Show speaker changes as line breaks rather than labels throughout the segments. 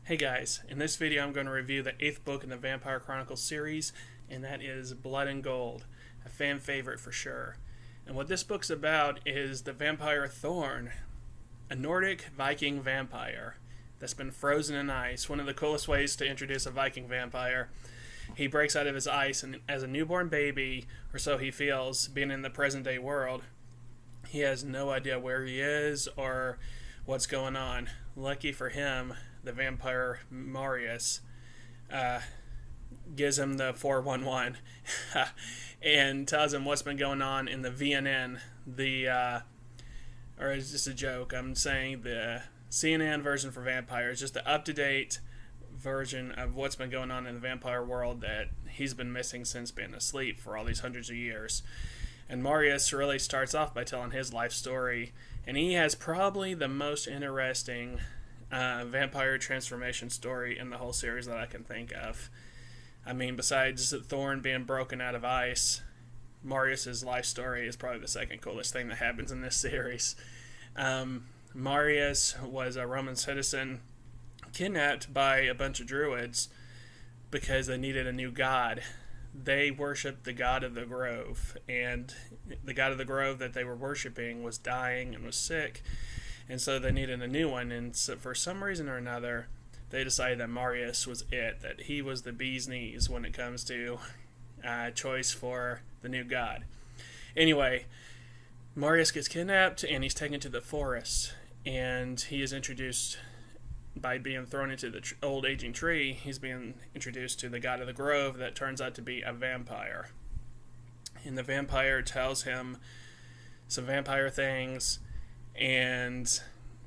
Hey guys, in this video I'm going to review the 8th book in the Vampire Chronicles series, and that is Blood and Gold, a fan favorite for sure. And what this book's about is the vampire Thorne, a Nordic Viking vampire that's been frozen in ice. One of the coolest ways to introduce a Viking vampire. He breaks out of his ice, and as a newborn baby, or so he feels, being in the present day world, he has no idea where he is or what's going on. Lucky for him, the vampire Marius gives him the 411 and tells him what's been going on in the VNN, or it's just a joke, I'm saying the CNN version for vampires, just the up-to-date version of what's been going on in the vampire world that he's been missing since being asleep for all these hundreds of years. And Marius really starts off by telling his life story, and he has probably the most interesting vampire transformation story in the whole series that I can think of. I mean, besides Thorne being broken out of ice, Marius's life story is probably the second coolest thing that happens in this series. Marius was a Roman citizen kidnapped by a bunch of druids because they needed a new god. They worshipped the god of the grove, and the god of the grove that they were worshipping was dying and was sick, and so they needed a new one. And so for some reason or another, they decided that Marius was it, that he was the bee's knees when it comes to choice for the new god. Anyway, Marius gets kidnapped and he's taken to the forest, and he is introduced by being thrown into the old aging tree. He's being introduced to the god of the grove that turns out to be a vampire. And the vampire tells him some vampire things and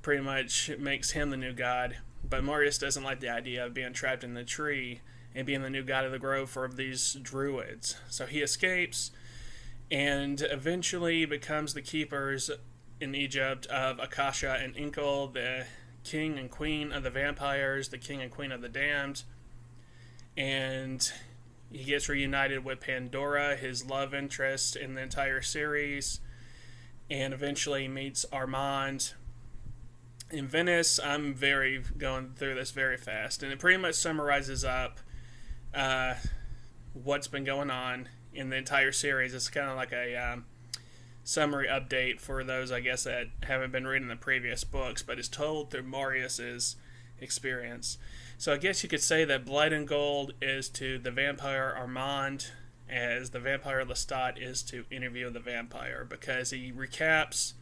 pretty much makes him the new god. But Marius doesn't like the idea of being trapped in the tree and being the new god of the grove for these druids. So he escapes and eventually becomes the keepers in Egypt of Akasha and Inkle, the king and queen of the vampires, the king and queen of the damned. And he gets reunited with Pandora, his love interest in the entire series, and eventually meets Armand in Venice. I'm going through this very fast, and it pretty much summarizes up what's been going on in the entire series. It's kind of like a summary update for those, I guess, that haven't been reading the previous books, but it's told through Marius's experience. So I guess you could say that Blood and Gold is to the vampire Armand as the vampire Lestat is to Interview the Vampire, because he recaps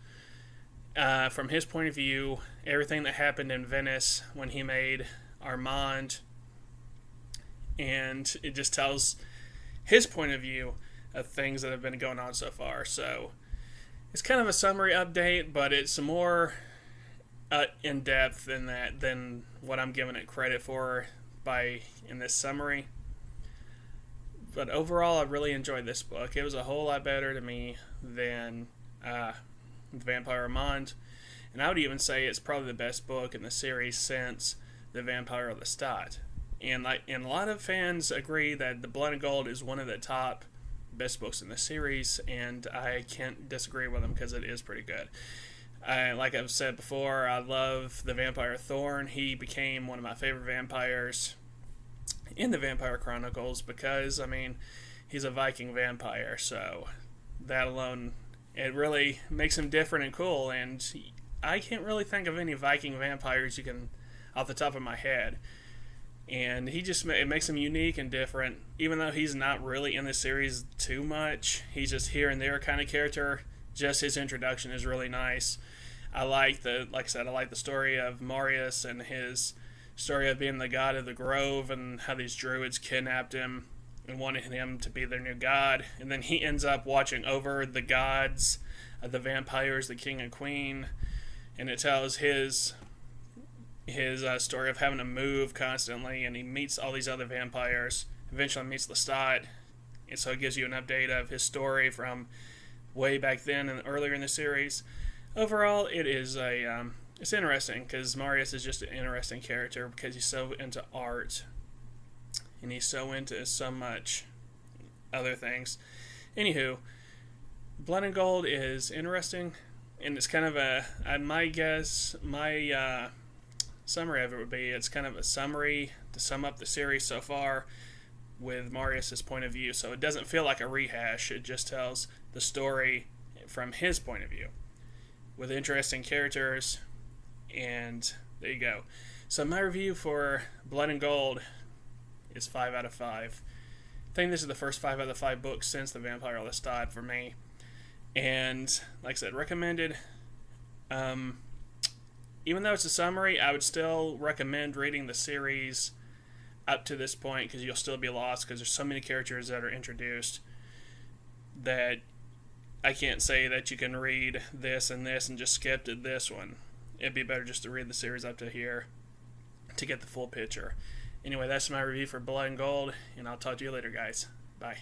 from his point of view everything that happened in Venice when he made Armand, and it just tells his point of view of things that have been going on so far. So it's kind of a summary update, but it's more in depth than what I'm giving it credit for in this summary. But overall, I really enjoyed this book. It was a whole lot better to me than Vampire Armand, and I would even say it's probably the best book in the series since the Vampire Lestat. And a lot of fans agree that the Blood and Gold is one of the top best books in the series, and I can't disagree with them because it is pretty good. Like I've said before, I love the vampire Thorne. He became one of my favorite vampires in the Vampire Chronicles because, I mean, he's a Viking vampire, so that alone, it really makes him different and cool. And I can't really think of any Viking vampires off the top of my head. And it makes him unique and different, even though he's not really in the series too much. He's just here and there kind of character. Just his introduction is really nice. Like I said, I like the story of Marius and his story of being the god of the grove and how these druids kidnapped him and wanted him to be their new god. And then he ends up watching over the gods of the vampires, the king and queen. And it tells his story of having to move constantly, and he meets all these other vampires, eventually meets Lestat, and so it gives you an update of his story from way back then and earlier in the series. Overall, it is it's interesting because Marius is just an interesting character because he's so into art and he's so into so much other things. Anywho, Blood and Gold is interesting, and it's kind of my summary of it would be, it's kind of a summary to sum up the series so far with Marius' point of view. So it doesn't feel like a rehash. It just tells the story from his point of view with interesting characters. And there you go. So my review for Blood and Gold is 5 out of 5. I think this is the first 5 out of 5 books since The Vampire Lestat for me. And like I said, recommended. Even though it's a summary, I would still recommend reading the series up to this point, because you'll still be lost, because there's so many characters that are introduced that I can't say that you can read this and just skip to this one. It'd be better just to read the series up to here to get the full picture. Anyway, that's my review for Blood and Gold, and I'll talk to you later, guys. Bye.